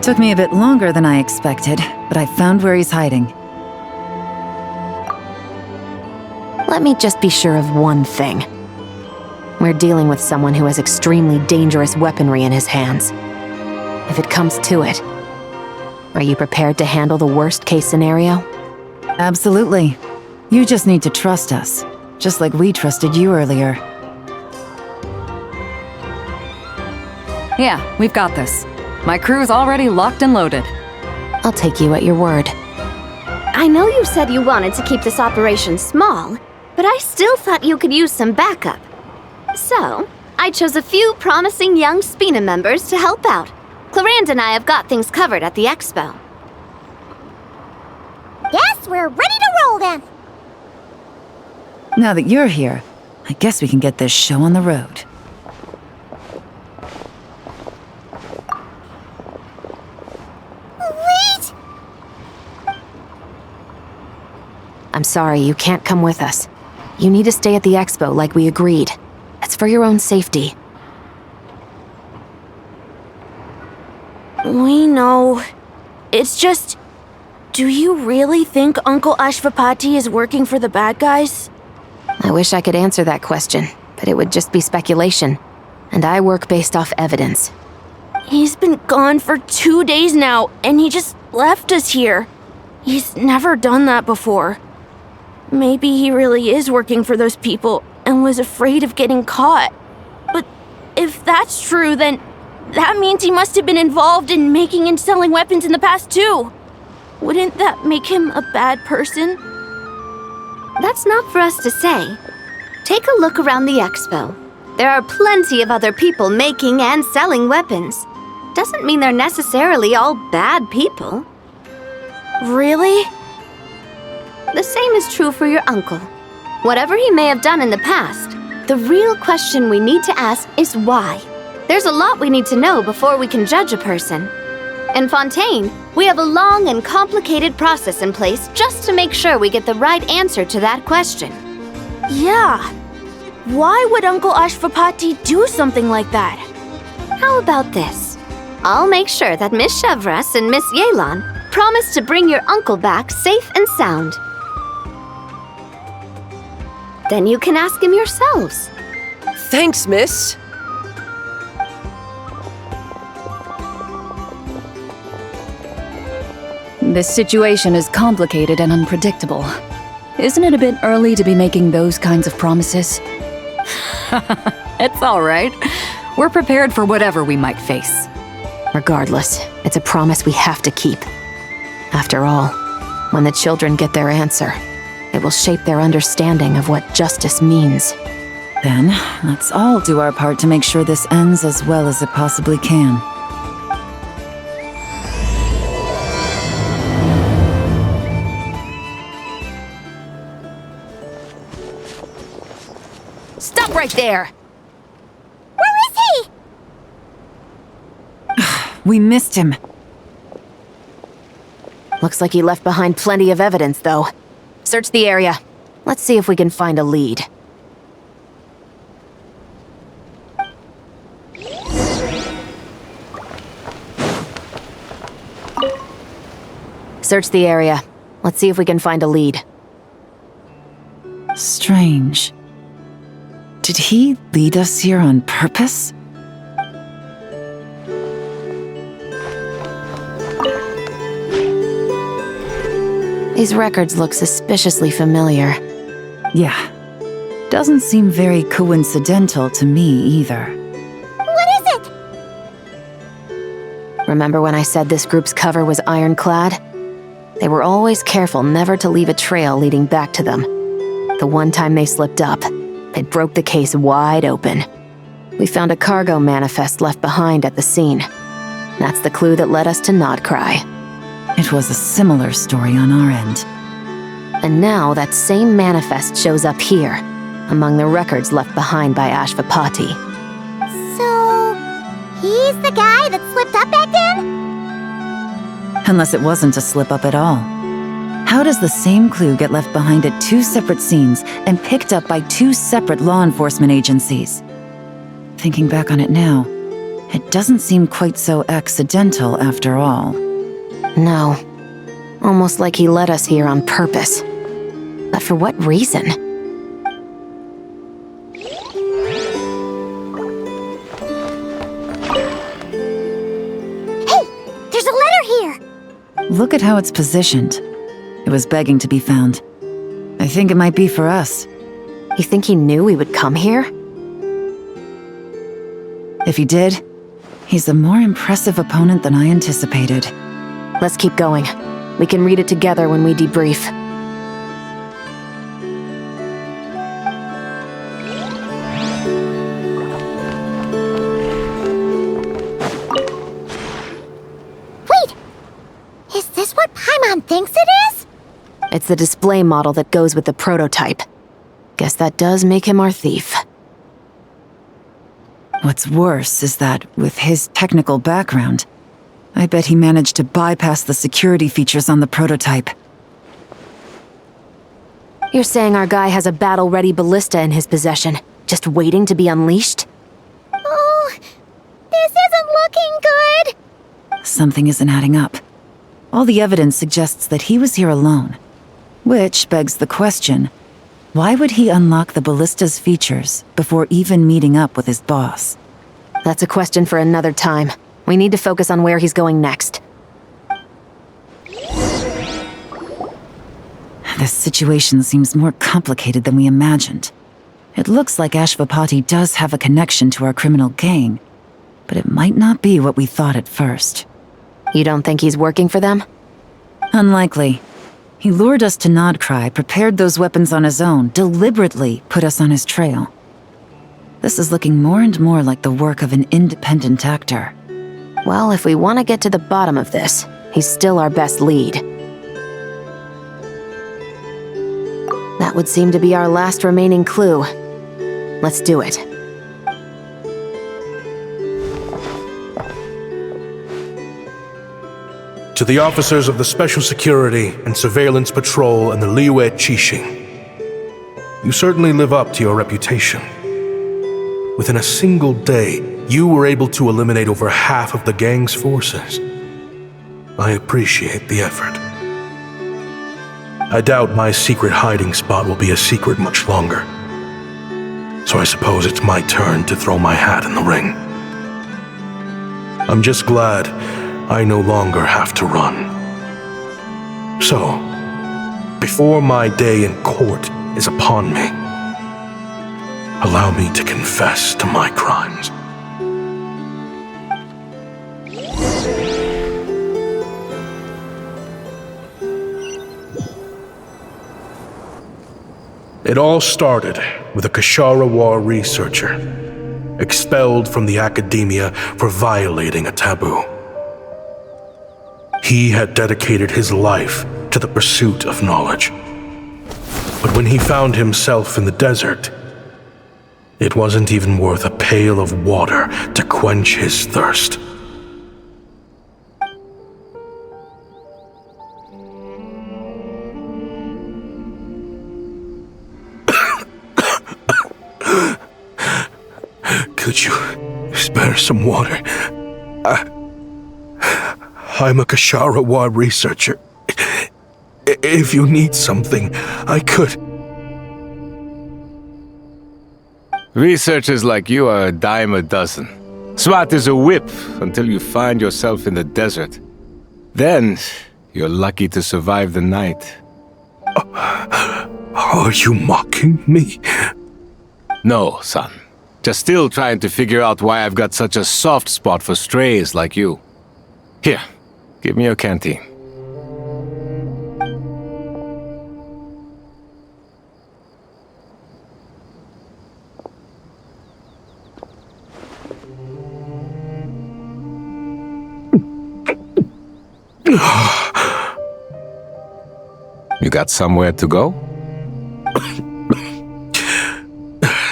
Took me a bit longer than I expected, but I found where he's hiding. Let me just be sure of one thing. We're dealing with someone who has extremely dangerous weaponry in his hands. If it comes to it, are you prepared to handle the worst-case scenario? Absolutely. You just need to trust us, just like we trusted you earlier. Yeah, we've got this. My crew's already locked and loaded. I'll take you at your word. I know you said you wanted to keep this operation small, but I still thought you could use some backup. So, I chose a few promising young Spina members to help out. Clarand and I have got things covered at the expo. Yes, we're ready to roll then! Now that you're here, I guess we can get this show on the road. Wait! I'm sorry, you can't come with us. You need to stay at the expo like we agreed. It's for your own safety. We know. It's just... Do you really think Uncle Ashvapati is working for the bad guys? I wish I could answer that question, but it would just be speculation. And I work based off evidence. He's been gone for 2 days now, and he just left us here. He's never done that before. Maybe he really is working for those people and was afraid of getting caught. But if that's true, then that means he must have been involved in making and selling weapons in the past too. Wouldn't that make him a bad person? That's not for us to say. Take a look around the expo. There are plenty of other people making and selling weapons. Doesn't mean they're necessarily all bad people. Really? The same is true for your uncle. Whatever he may have done in the past, the real question we need to ask is why. There's a lot we need to know before we can judge a person. In Fontaine, we have a long and complicated process in place just to make sure we get the right answer to that question. Yeah. Why would Uncle Ashvapati do something like that? How about this? I'll make sure that Miss Chevras and Miss Yelan promise to bring your uncle back safe and sound. Then you can ask him yourselves. Thanks, miss. This situation is complicated and unpredictable. Isn't it a bit early to be making those kinds of promises? It's all right. We're prepared for whatever we might face. Regardless, it's a promise we have to keep. After all, when the children get their answer, it will shape their understanding of what justice means. Then, let's all do our part to make sure this ends as well as it possibly can. Stop right there! Where is he? We missed him. Looks like he left behind plenty of evidence, though. Search the area. Let's see if we can find a lead. Search the area. Let's see if we can find a lead. Strange. Did he lead us here on purpose? These records look suspiciously familiar. Yeah. Doesn't seem very coincidental to me either. What is it? Remember when I said this group's cover was ironclad? They were always careful never to leave a trail leading back to them. The one time they slipped up, it broke the case wide open. We found a cargo manifest left behind at the scene. That's the clue that led us to Nodcry. It was a similar story on our end. And now that same manifest shows up here, among the records left behind by Ashvapati. So... he's the guy that slipped up back then? Unless it wasn't a slip-up at all. How does the same clue get left behind at 2 separate scenes and picked up by 2 separate law enforcement agencies? Thinking back on it now, It doesn't seem quite so accidental after all. No. Almost like he led us here on purpose. But for what reason? Hey, there's a letter here! Look at how it's positioned. It was begging to be found. I think it might be for us. You think he knew we would come here? If he did, he's a more impressive opponent than I anticipated. Let's keep going. We can read it together when we debrief. Wait! Is this what Pаймon thinks it is? It's the display model that goes with the prototype. Guess that does make him our thief. What's worse is that, with his technical background, I bet he managed to bypass the security features on the prototype. You're saying our guy has a battle-ready ballista in his possession, just waiting to be unleashed? Oh, this isn't looking good! Something isn't adding up. All the evidence suggests that he was here alone. Which begs the question, why would he unlock the ballista's features before even meeting up with his boss? That's a question for another time. We need to focus on where he's going next. This situation seems more complicated than we imagined. It looks like Ashvapati does have a connection to our criminal gang, but it might not be what we thought at first. You don't think he's working for them? Unlikely. He lured us to Nodcry, prepared those weapons on his own, deliberately put us on his trail. This is looking more and more like the work of an independent actor. Well, if we want to get to the bottom of this, he's still our best lead. That would seem to be our last remaining clue. Let's do it. To the officers of the Special Security and Surveillance Patrol and the Liue Chixing, you certainly live up to your reputation. Within a single day, you were able to eliminate over half of the gang's forces. I appreciate the effort. I doubt my secret hiding spot will be a secret much longer. So I suppose it's my turn to throw my hat in the ring. I'm just glad I no longer have to run. So, before my day in court is upon me, allow me to confess to my crimes. It all started with a Ksharawar researcher, expelled from the academia for violating a taboo. He had dedicated his life to the pursuit of knowledge. But when he found himself in the desert, it wasn't even worth a pail of water to quench his thirst. Could you spare some water? I'm a Ksharawar researcher. If you need something, I could. Researchers like you are a dime a dozen. Smart as a whip until you find yourself in the desert. Then, you're lucky to survive the night. Are you mocking me? No, son. Just still trying to figure out why I've got such a soft spot for strays like you. Here, give me your canteen. You got somewhere to go?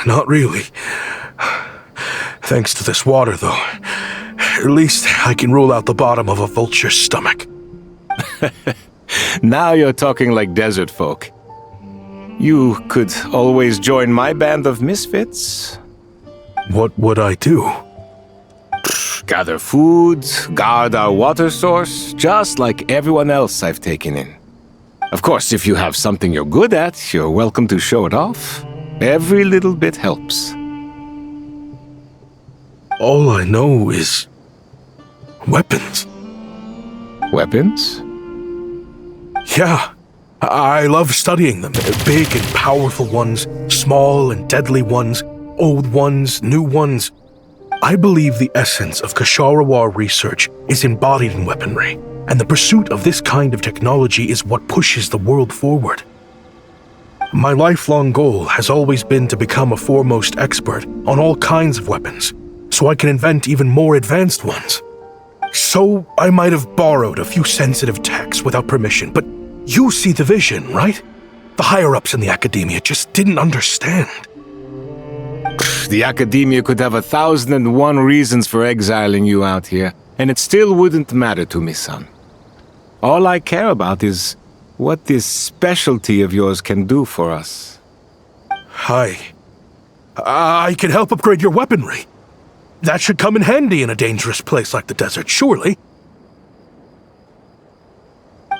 Not really. Thanks to this water, though. At least I can rule out the bottom of a vulture's stomach. Now you're talking like desert folk. You could always join my band of misfits. What would I do? gather food, guard our water source, just like everyone else I've taken in. Of course, if you have something you're good at, you're welcome to show it off. Every little bit helps. All I know is weapons. Weapons? Yeah, I love studying them. Big and powerful ones, small and deadly ones, old ones, new ones. I believe the essence of Kshatriya research is embodied in weaponry, and the pursuit of this kind of technology is what pushes the world forward. My lifelong goal has always been to become a foremost expert on all kinds of weapons, so I can invent even more advanced ones. So I might have borrowed a few sensitive texts without permission, but you see the vision, right? The higher-ups in the academia just didn't understand. The academia could have 1,001 reasons for exiling you out here, and it still wouldn't matter to me, son. All I care about is what this specialty of yours can do for us. I can help upgrade your weaponry. That should come in handy in a dangerous place like the desert, surely.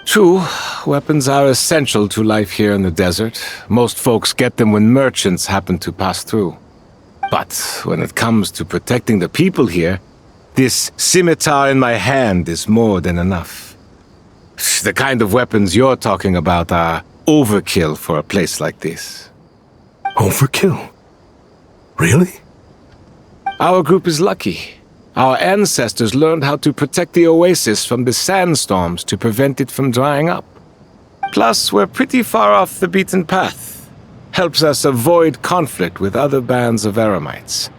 True, weapons are essential to life here in the desert. Most folks get them when merchants happen to pass through. But when it comes to protecting the people here, this scimitar in my hand is more than enough. The kind of weapons you're talking about are overkill for a place like this. Overkill? Really? Our group is lucky. Our ancestors learned how to protect the oasis from the sandstorms to prevent it from drying up. Plus, we're pretty far off the beaten path. Helps us avoid conflict with other bands of eremites.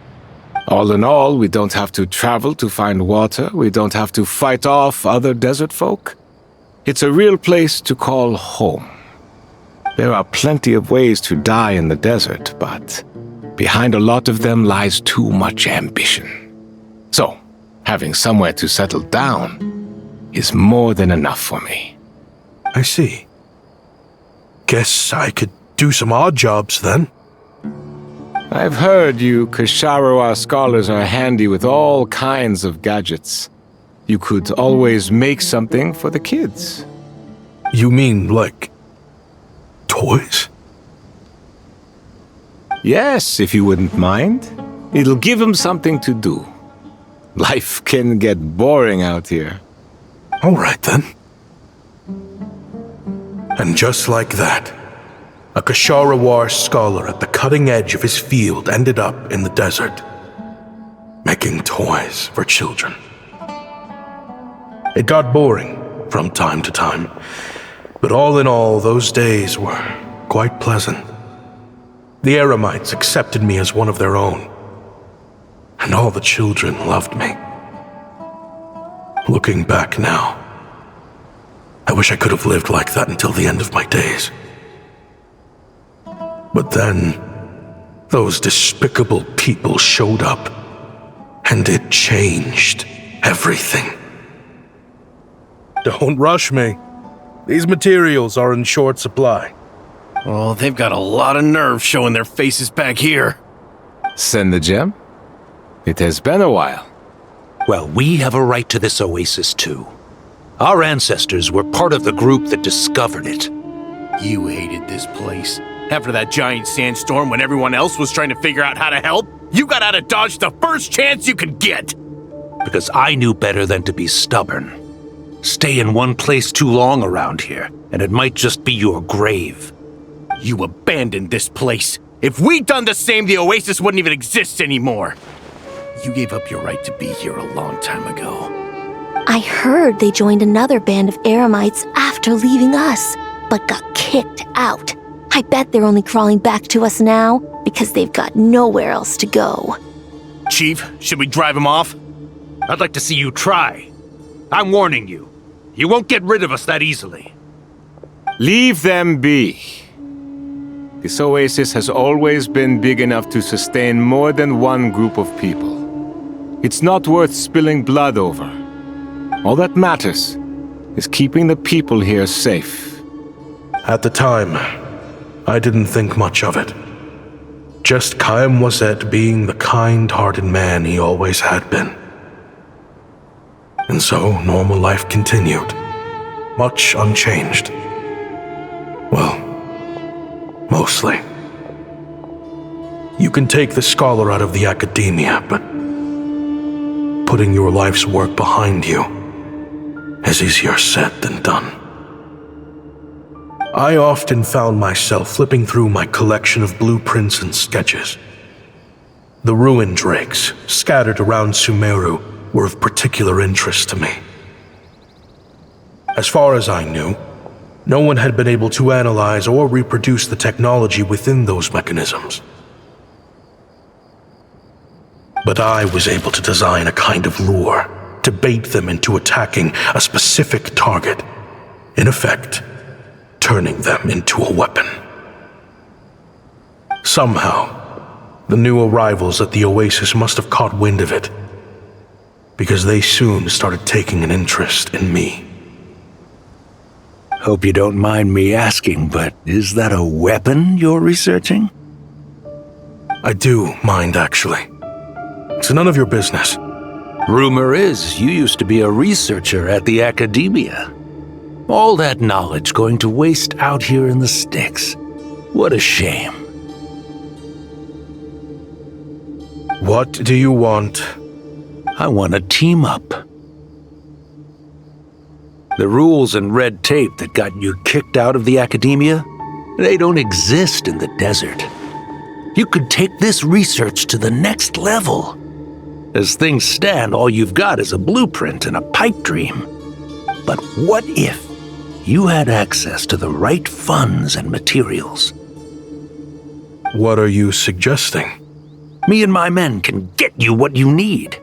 All in all, we don't have to travel to find water, we don't have to fight off other desert folk. It's a real place to call home. There are plenty of ways to die in the desert, but behind a lot of them lies too much ambition. So, having somewhere to settle down is more than enough for me. I see. Guess I could do some odd jobs then. I've heard you Kshatriya scholars are handy with all kinds of gadgets. You could always make something for the kids. You mean, like, toys? Yes, if you wouldn't mind. It'll give them something to do. Life can get boring out here. All right, then. And just like that, a Kshatriya scholar at the cutting edge of his field ended up in the desert, making toys for children. It got boring from time to time, but all in all, those days were quite pleasant. The eremites accepted me as one of their own, and all the children loved me. Looking back now, I wish I could have lived like that until the end of my days. But then, those despicable people showed up, and it changed everything. Don't rush me. These materials are in short supply. Oh, they've got a lot of nerve showing their faces back here. Send the gem? It has been a while. Well, we have a right to this oasis too. Our ancestors were part of the group that discovered it. You hated this place. After that giant sandstorm when everyone else was trying to figure out how to help, you got out of Dodge the first chance you could get. Because I knew better than to be stubborn. Stay in one place too long around here, and it might just be your grave. You abandoned this place. If we'd done the same, the oasis wouldn't even exist anymore. You gave up your right to be here a long time ago. I heard they joined another band of eremites after leaving us, but got kicked out. I bet they're only crawling back to us now because they've got nowhere else to go. Chief, should we drive him off? I'd like to see you try. I'm warning you. You won't get rid of us that easily. Leave them be. This oasis has always been big enough to sustain more than one group of people. It's not worth spilling blood over. All that matters is keeping the people here safe. At the time, I didn't think much of it. Just Chaim Wazet being the kind-hearted man he always had been. And so, normal life continued, much unchanged. Well, mostly. You can take the scholar out of the academia, but putting your life's work behind you is easier said than done. I often found myself flipping through my collection of blueprints and sketches. The ruin drakes scattered around Sumeru were of particular interest to me. As far as I knew, no one had been able to analyze or reproduce the technology within those mechanisms. But I was able to design a kind of lure to bait them into attacking a specific target, in effect, turning them into a weapon. Somehow, the new arrivals at the Oasis must have caught wind of it, because they soon started taking an interest in me. Hope you don't mind me asking, but is that a weapon you're researching? I do mind, actually. It's none of your business. Rumor is you used to be a researcher at the academia. All that knowledge going to waste out here in the sticks. What a shame. What do you want? I want to team up. The rules and red tape that got you kicked out of the academia, they don't exist in the desert. You could take this research to the next level. As things stand, all you've got is a blueprint and a pipe dream. But what if you had access to the right funds and materials? What are you suggesting? Me and my men can get you what you need.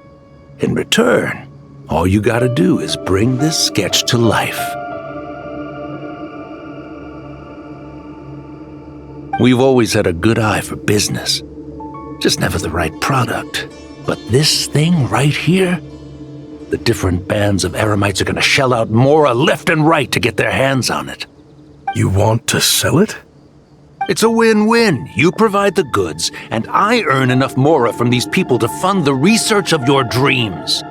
In return, all you gotta do is bring this sketch to life. We've always had a good eye for business, just never the right product. But this thing right here, the different bands of Eremites are gonna shell out Mora left and right to get their hands on it. You want to sell it? It's a win-win. You provide the goods, and I earn enough Mora from these people to fund the research of your dreams.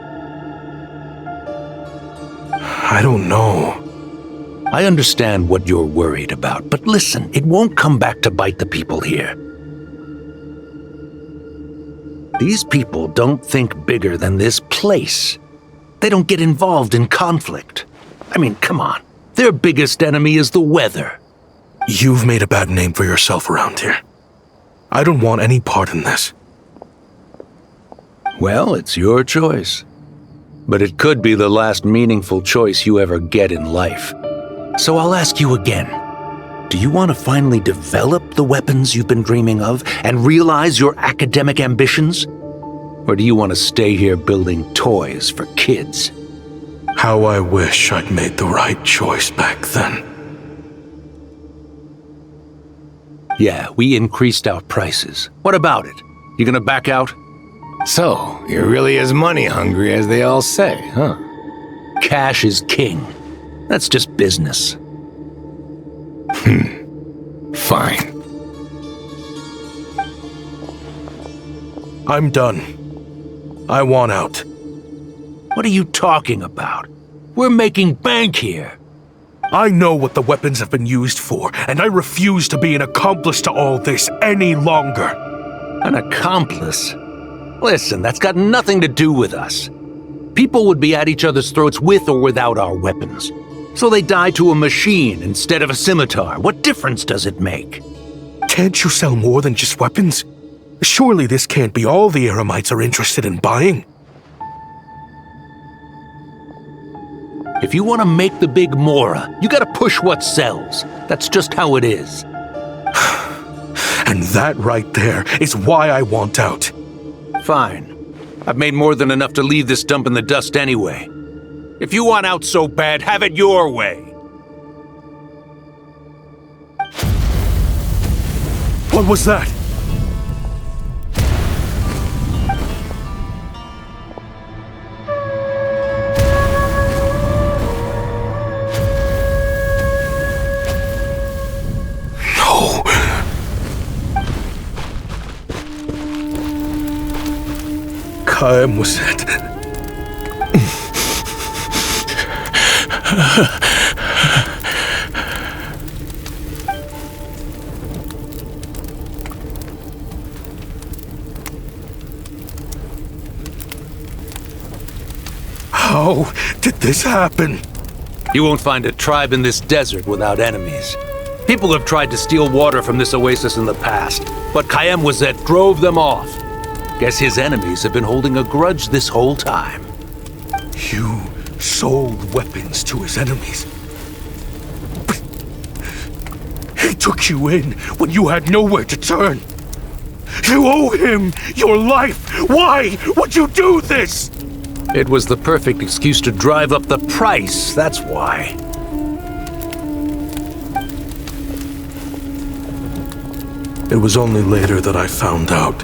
I don't know. I understand what you're worried about, but listen, it won't come back to bite the people here. These people don't think bigger than this place. They don't get involved in conflict. I mean, come on. Their biggest enemy is the weather. You've made a bad name for yourself around here. I don't want any part in this. Well, it's your choice. But it could be the last meaningful choice you ever get in life. So I'll ask you again. Do you want to finally develop the weapons you've been dreaming of and realize your academic ambitions? Or do you want to stay here building toys for kids? How I wish I'd made the right choice back then. Yeah, we increased our prices. What about it? You gonna back out? So, you're really as money hungry as they all say, huh? Cash is king. That's just business. Fine. I'm done. I want out. What are you talking about? We're making bank here. I know what the weapons have been used for, and I refuse to be an accomplice to all this any longer. An accomplice? Listen, that's got nothing to do with us. People would be at each other's throats with or without our weapons. So they die to a machine instead of a scimitar. What difference does it make? Can't you sell more than just weapons? Surely this can't be all the Eremites are interested in buying. If you want to make the big Mora, you gotta push what sells. That's just how it is. And that right there is why I want out. Fine. I've made more than enough to leave this dump in the dust anyway. If you want out so bad, have it your way. What was that? No. Kaem was it. How did this happen? You won't find a tribe in this desert without enemies. People have tried to steal water from this oasis in the past, but Kayem drove them off. Guess his enemies have been holding a grudge this whole time. You sold weapons to his enemies. But he took you in when you had nowhere to turn. You owe him your life. Why would you do this? It was the perfect excuse to drive up the price, that's why. It was only later that I found out.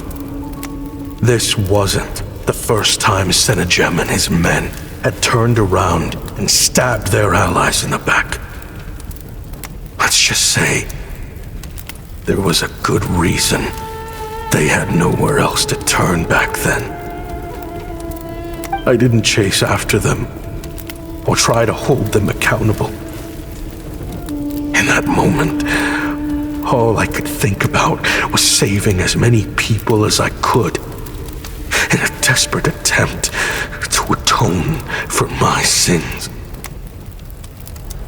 This wasn't the first time Senegem and his men had turned around and stabbed their allies in the back. Let's just say there was a good reason they had nowhere else to turn back then. I didn't chase after them or try to hold them accountable. In that moment, all I could think about was saving as many people as I could in a desperate attempt to atone for my sins.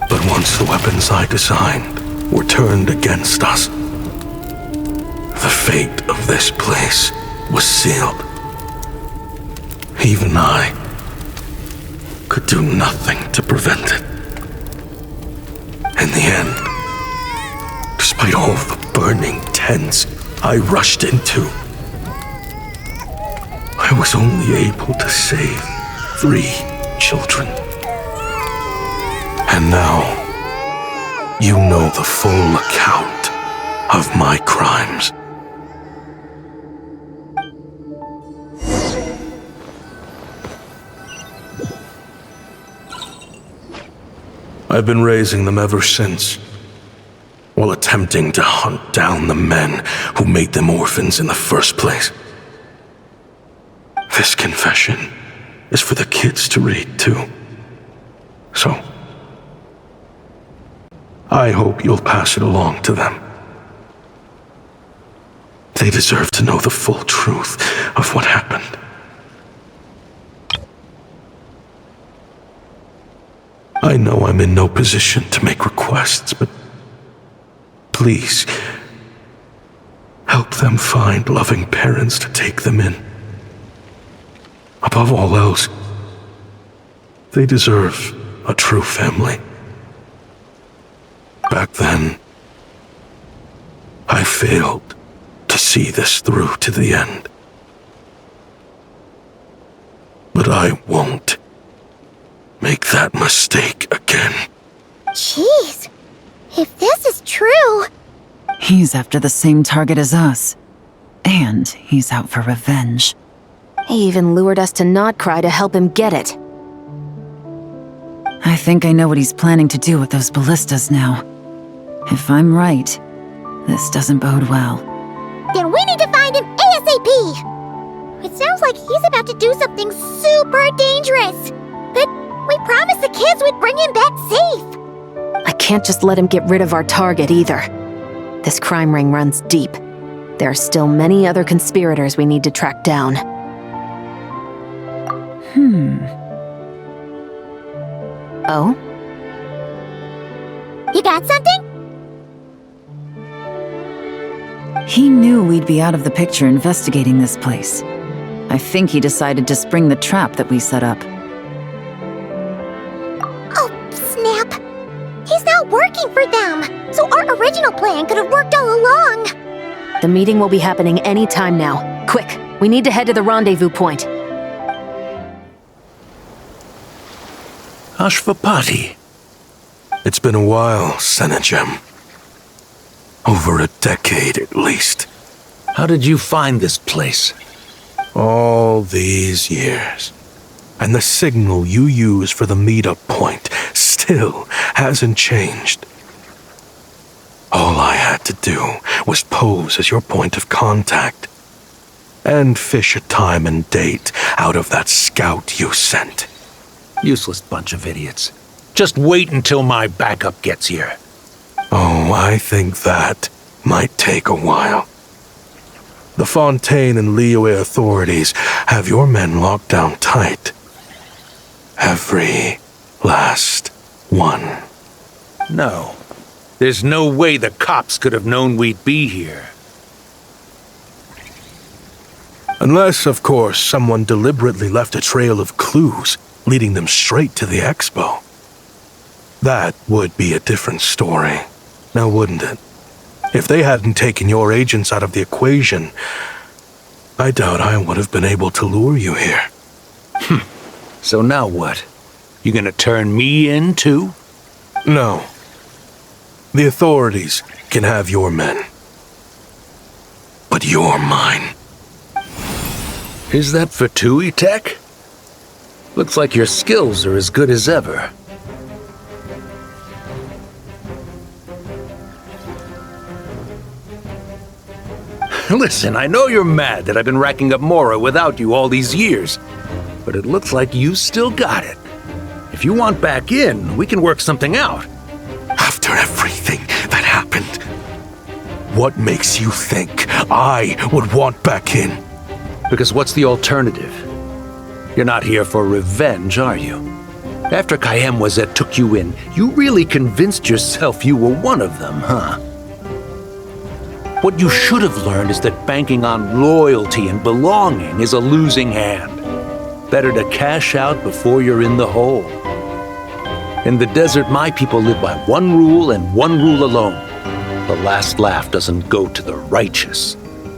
But once the weapons I designed were turned against us, the fate of this place was sealed. Even I could do nothing to prevent it. In the end, despite all the burning tents I rushed into, I was only able to save 3 children. And now, you know the full account of my crimes. I've been raising them ever since, while attempting to hunt down the men who made them orphans in the first place. This confession is for the kids to read too. So, I hope you'll pass it along to them. They deserve to know the full truth of what happened. I know I'm in no position to make requests, but please, help them find loving parents to take them in. Above all else, they deserve a true family. Back then, I failed to see this through to the end. But I won't make that mistake again. Jeez, if this is true... He's after the same target as us. And he's out for revenge. He even lured us to Notcry to help him get it. I think I know what he's planning to do with those ballistas now. If I'm right, this doesn't bode well. Then we need to find him ASAP! It sounds like he's about to do something super dangerous. But we promised the kids we'd bring him back safe. I can't just let him get rid of our target either. This crime ring runs deep. There are still many other conspirators we need to track down. Oh? You got something? He knew we'd be out of the picture investigating this place. I think he decided to spring the trap that we set up. Oh, snap. He's not working for them, so our original plan could have worked all along. The meeting will be happening any time now. Quick, we need to head to the rendezvous point. Ashvapati. It's been a while, Senegem. Over a decade at least. How did you find this place? All these years. And the signal you use for the meetup point still hasn't changed. All I had to do was pose as your point of contact. And fish a time and date out of that scout you sent. Useless bunch of idiots. Just wait until my backup gets here. Oh, I think that might take a while. The Fontaine and Liyue authorities have your men locked down tight. Every last one. No. There's no way the cops could have known we'd be here. Unless, of course, someone deliberately left a trail of clues, leading them straight to the expo. That would be a different story, now wouldn't it? If they hadn't taken your agents out of the equation, I doubt I would have been able to lure you here. So now what? You gonna turn me in, too? No. The authorities can have your men. But you're mine. Is that for Tui Tech? Looks like your skills are as good as ever. Listen, I know you're mad that I've been racking up Mora without you all these years, but it looks like you still got it. If you want back in, we can work something out. After everything that happened, what makes you think I would want back in? Because what's the alternative? You're not here for revenge, are you? After Kayemwazet took you in, you really convinced yourself you were one of them, huh? What you should have learned is that banking on loyalty and belonging is a losing hand. Better to cash out before you're in the hole. In the desert, my people live by one rule and one rule alone. The last laugh doesn't go to the righteous.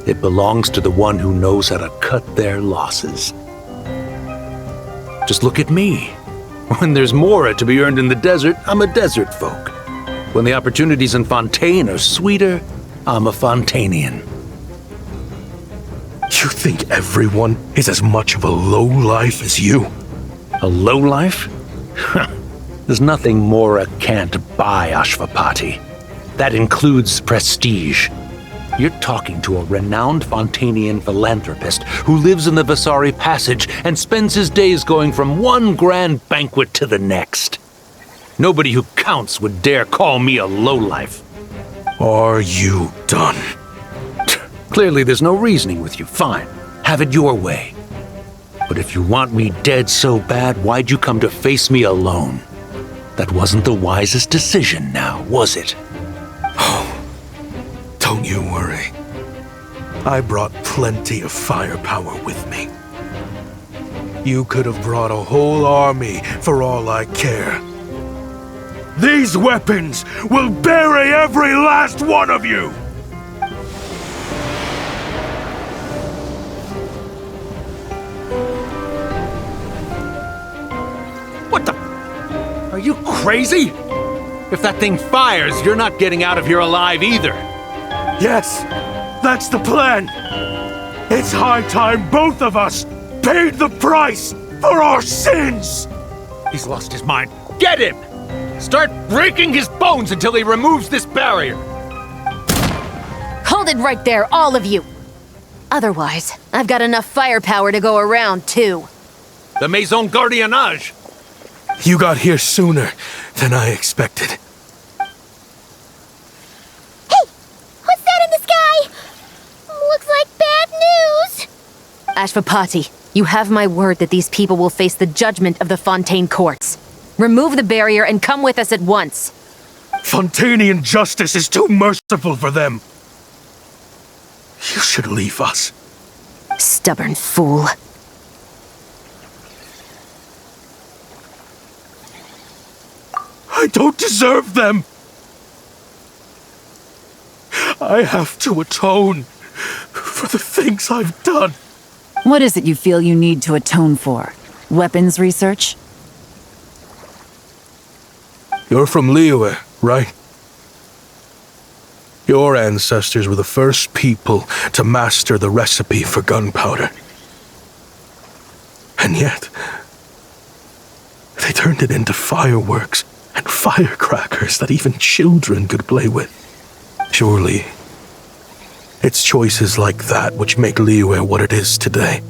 It belongs to the one who knows how to cut their losses. Just look at me. When there's Mora to be earned in the desert, I'm a desert folk. When the opportunities in Fontaine are sweeter, I'm a Fontanian. You think everyone is as much of a lowlife as you? A lowlife? There's nothing Mora can't buy, Ashvapati. That includes prestige. You're talking to a renowned Fontanian philanthropist who lives in the Vasari Passage and spends his days going from one grand banquet to the next. Nobody who counts would dare call me a lowlife. Are you done? Clearly there's no reasoning with you. Fine. Have it your way. But if you want me dead so bad, why'd you come to face me alone? That wasn't the wisest decision now, was it? Oh, don't you worry. I brought plenty of firepower with me. You could have brought a whole army for all I care. These weapons will bury every last one of you! What the? Are you crazy? If that thing fires, you're not getting out of here alive either. Yes, that's the plan. It's high time both of us paid the price for our sins! He's lost his mind. Get him! Start breaking his bones until he removes this barrier! Hold it right there, all of you! Otherwise, I've got enough firepower to go around, too. The Maison Gardiennage! You got here sooner than I expected. Hey! What's that in the sky? Looks like bad news! Ashvapati, you have my word that these people will face the judgment of the Fontaine courts. Remove the barrier and come with us at once. Fontanian justice is too merciful for them. You should leave us. Stubborn fool. I don't deserve them. I have to atone for the things I've done. What is it you feel you need to atone for? Weapons research? You're from Liyue, right? Your ancestors were the first people to master the recipe for gunpowder. And yet, they turned it into fireworks and firecrackers that even children could play with. Surely, it's choices like that which make Liyue what it is today.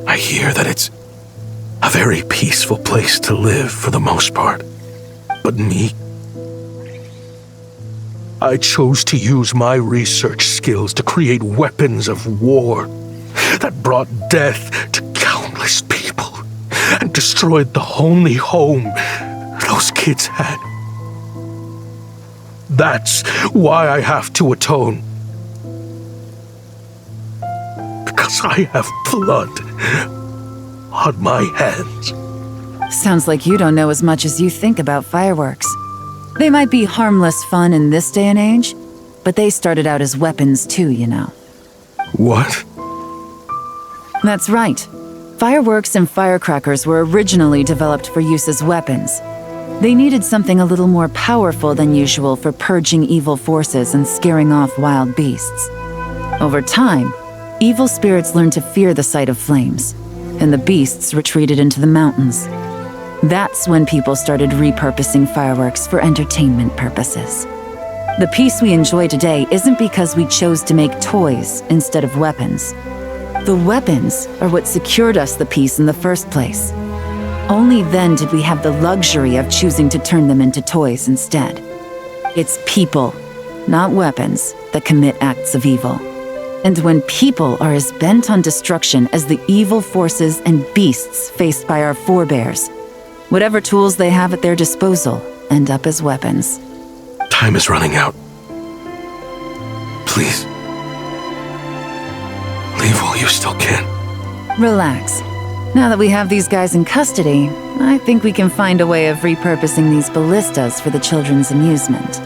I hear that it's A very peaceful place to live for the most part. But me? I chose to use my research skills to create weapons of war that brought death to countless people and destroyed the only home those kids had. That's why I have to atone. Because I have blood on my hands. Sounds like you don't know as much as you think about fireworks. They might be harmless fun in this day and age, but they started out as weapons too, you know. What? That's right. Fireworks and firecrackers were originally developed for use as weapons. They needed something a little more powerful than usual for purging evil forces and scaring off wild beasts. Over time, evil spirits learned to fear the sight of flames, and the beasts retreated into the mountains. That's when people started repurposing fireworks for entertainment purposes. The peace we enjoy today isn't because we chose to make toys instead of weapons. The weapons are what secured us the peace in the first place. Only then did we have the luxury of choosing to turn them into toys instead. It's people, not weapons, that commit acts of evil. And when people are as bent on destruction as the evil forces and beasts faced by our forebears, whatever tools they have at their disposal end up as weapons. Time is running out. Please. Leave while you still can. Relax. Now that we have these guys in custody, I think we can find a way of repurposing these ballistas for the children's amusement.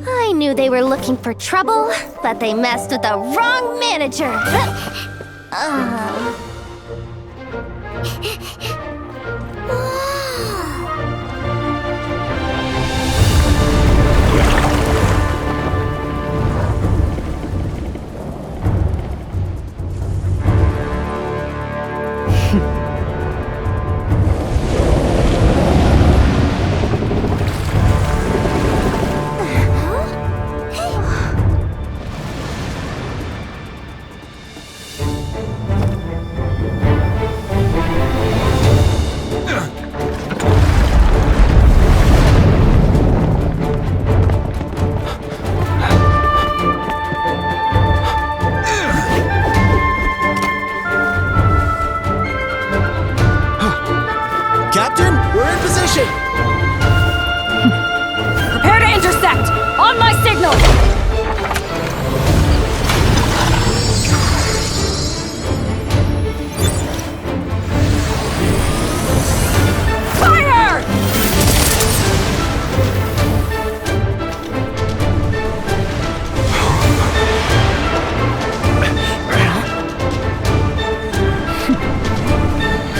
I knew they were looking for trouble, but they messed with the wrong manager. Captain, we're in position! Prepare to intercept! On my signal! Fire!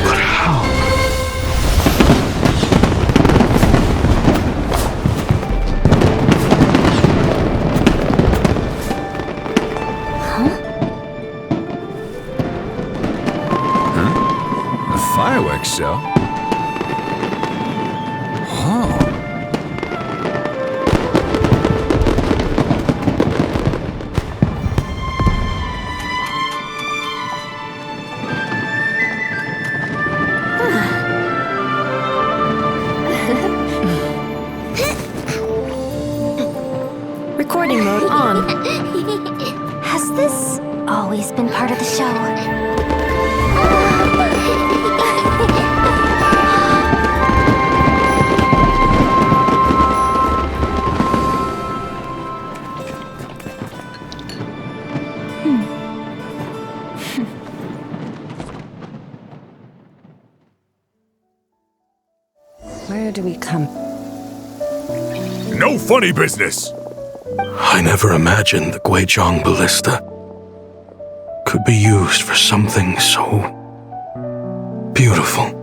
But how? Fireworks show? Huh. Recording mode on. Has this always been part of the show? Where do we come? No funny business! I never imagined the Guizhong ballista could be used for something so beautiful.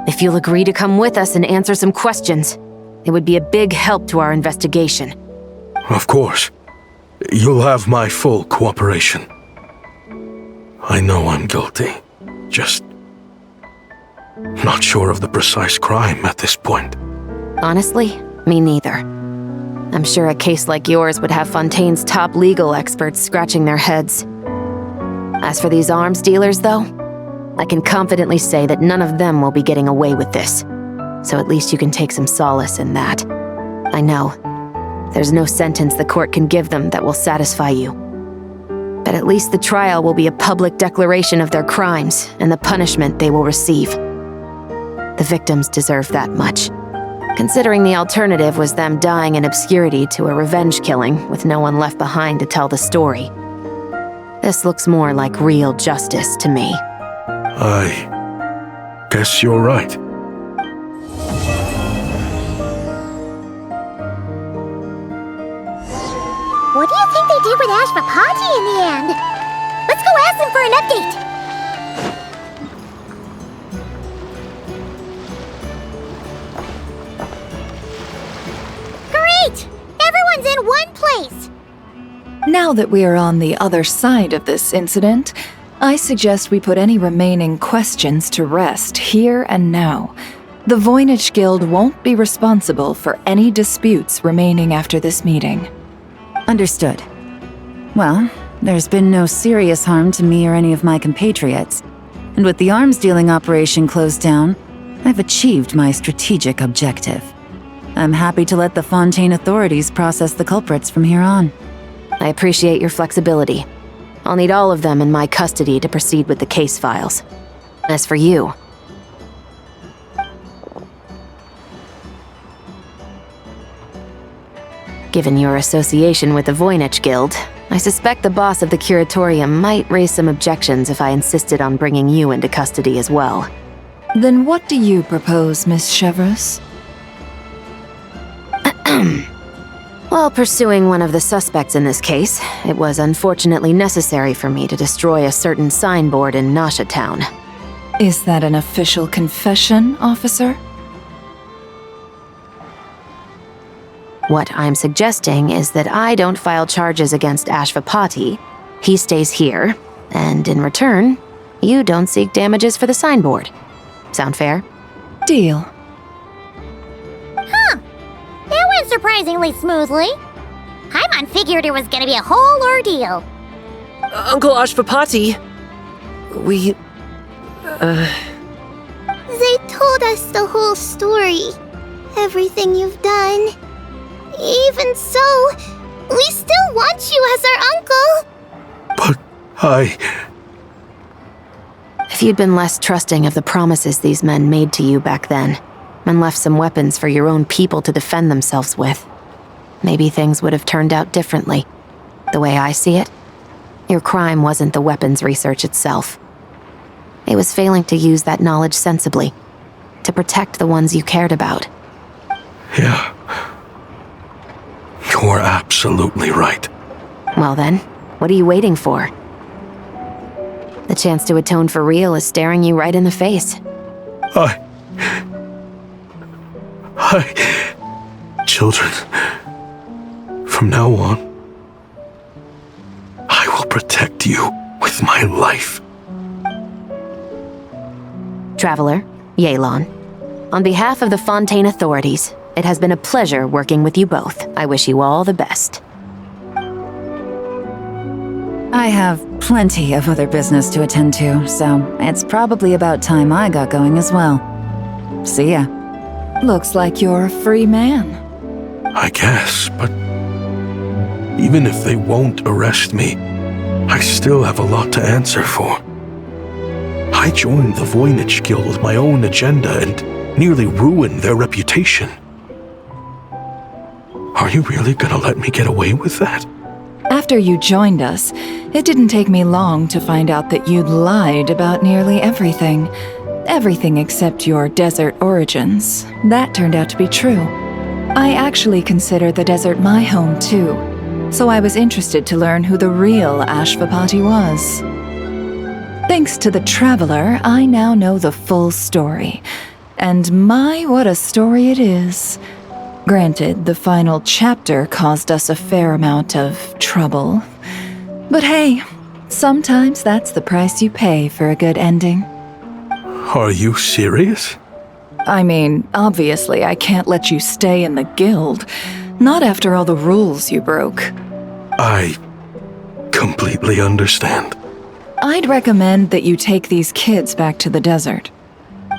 If you'll agree to come with us and answer some questions, it would be a big help to our investigation. Of course. You'll have my full cooperation. I know I'm guilty. Just not sure of the precise crime at this point. Honestly, me neither. I'm sure a case like yours would have Fontaine's top legal experts scratching their heads. As for these arms dealers, though, I can confidently say that none of them will be getting away with this. So at least you can take some solace in that. I know. There's no sentence the court can give them that will satisfy you. But at least the trial will be a public declaration of their crimes and the punishment they will receive. The victims deserve that much. Considering the alternative was them dying in obscurity to a revenge killing with no one left behind to tell the story. This looks more like real justice to me. I guess you're right. What do you think they did with Ashvapati in the end? Let's go ask them for an update. Great! Everyone's in one place! Now that we are on the other side of this incident, I suggest we put any remaining questions to rest here and now. The Voynich Guild won't be responsible for any disputes remaining after this meeting. Understood. Well, there's been no serious harm to me or any of my compatriots. And with the arms dealing operation closed down, I've achieved my strategic objective. I'm happy to let the Fontaine authorities process the culprits from here on. I appreciate your flexibility. I'll need all of them in my custody to proceed with the case files. As for you... Given your association with the Voynich Guild, I suspect the boss of the Curatorium might raise some objections if I insisted on bringing you into custody as well. Then what do you propose, Miss Chevreuse? While pursuing one of the suspects in this case, it was unfortunately necessary for me to destroy a certain signboard in Nasha Town. Is that an official confession, officer? What I'm suggesting is that I don't file charges against Ashvapati, he stays here, and in return, you don't seek damages for the signboard. Sound fair? Deal. Huh. That went surprisingly smoothly. Pаймon figured it was gonna be a whole ordeal. Uncle Ashvapati, we... They told us the whole story. Everything you've done. Even so, we still want you as our uncle. But If you'd been less trusting of the promises these men made to you back then, and left some weapons for your own people to defend themselves with, maybe things would have turned out differently. The way I see it, your crime wasn't the weapons research itself. It was failing to use that knowledge sensibly, to protect the ones you cared about. Yeah. You're absolutely right. Well then, what are you waiting for? The chance to atone for real is staring you right in the face. Children, from now on, I will protect you with my life. Traveler, Yelan, on behalf of the Fontaine authorities, it has been a pleasure working with you both. I wish you all the best. I have plenty of other business to attend to, so it's probably about time I got going as well. See ya. Looks like you're a free man. I guess, but even if they won't arrest me, I still have a lot to answer for. I joined the Voynich Guild with my own agenda and nearly ruined their reputation. Are you really gonna let me get away with that? After you joined us, it didn't take me long to find out that you'd lied about nearly everything. Everything except your desert origins. That turned out to be true. I actually consider the desert my home too, so I was interested to learn who the real Ashvapati was. Thanks to the Traveler, I now know the full story. And my, what a story it is. Granted, the final chapter caused us a fair amount of trouble. But hey, sometimes that's the price you pay for a good ending. Are you serious? I mean, obviously I can't let you stay in the guild. Not after all the rules you broke. I completely understand. I'd recommend that you take these kids back to the desert.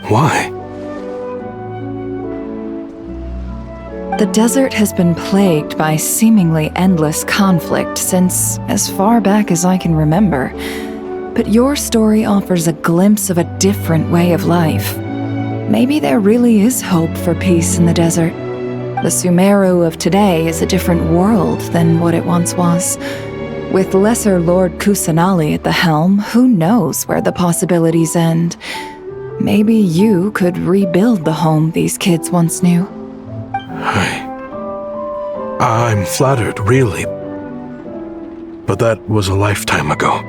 Why? The desert has been plagued by seemingly endless conflict since as far back as I can remember. But your story offers a glimpse of a different way of life. Maybe there really is hope for peace in the desert. The Sumeru of today is a different world than what it once was. With Lesser Lord Kusanali at the helm, who knows where the possibilities end? Maybe you could rebuild the home these kids once knew. I'm flattered, really. But that was a lifetime ago.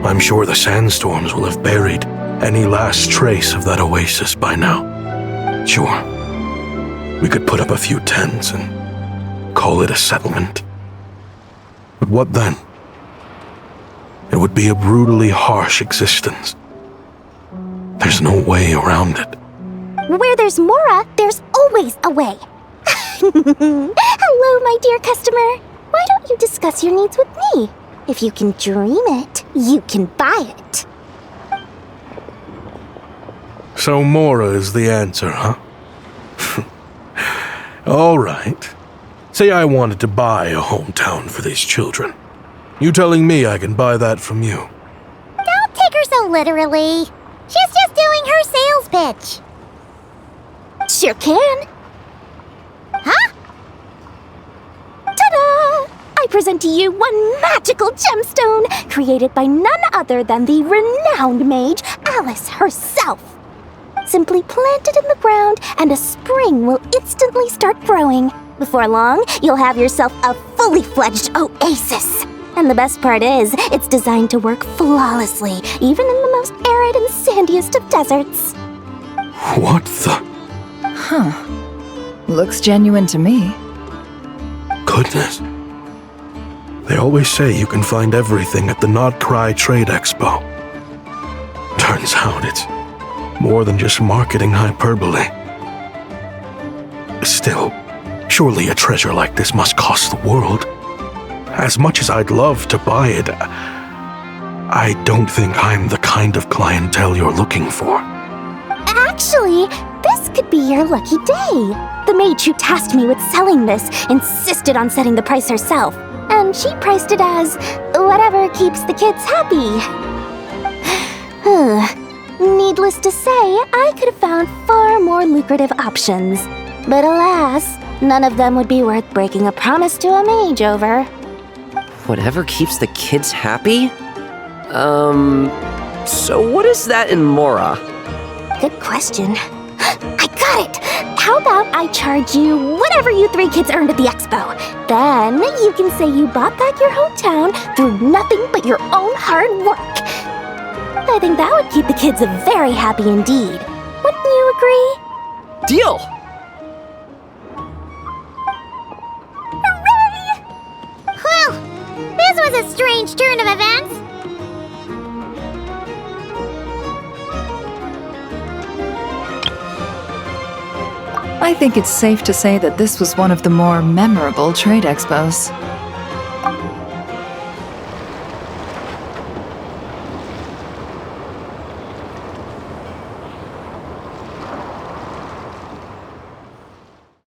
I'm sure the sandstorms will have buried any last trace of that oasis by now. Sure, we could put up a few tents and call it a settlement. But what then? It would be a brutally harsh existence. There's no way around it. Where there's Mora, there's always a way. Hello, my dear customer. Why don't you discuss your needs with me? If you can dream it, you can buy it. So Mora is the answer, huh? All right. Say I wanted to buy a hometown for these children. You telling me I can buy that from you? Don't take her so literally. She's just doing her sales pitch. Sure can. Huh? Ta-da! I present to you one magical gemstone created by none other than the renowned mage Alice herself. Simply plant it in the ground and a spring will instantly start growing. Before long, you'll have yourself a fully fledged oasis. And the best part is, it's designed to work flawlessly, even in the most arid and sandiest of deserts. What the? Huh. Looks genuine to me. Goodness. They always say you can find everything at the Not Cry Trade Expo. Turns out it's more than just marketing hyperbole. Still, surely a treasure like this must cost the world. As much as I'd love to buy it, I don't think I'm the kind of clientele you're looking for. Actually, this could be your lucky day. The mage who tasked me with selling this insisted on setting the price herself, and she priced it as whatever keeps the kids happy. Needless to say, I could have found far more lucrative options. But alas, none of them would be worth breaking a promise to a mage over. Whatever keeps the kids happy? So what is that in Mora? Good question. I got it! How about I charge you whatever you three kids earned at the expo? Then you can say you bought back your hometown through nothing but your own hard work. I think that would keep the kids very happy indeed. Wouldn't you agree? Deal! Hooray! Well, this was a strange turn of events. I think it's safe to say that this was one of the more memorable trade expos.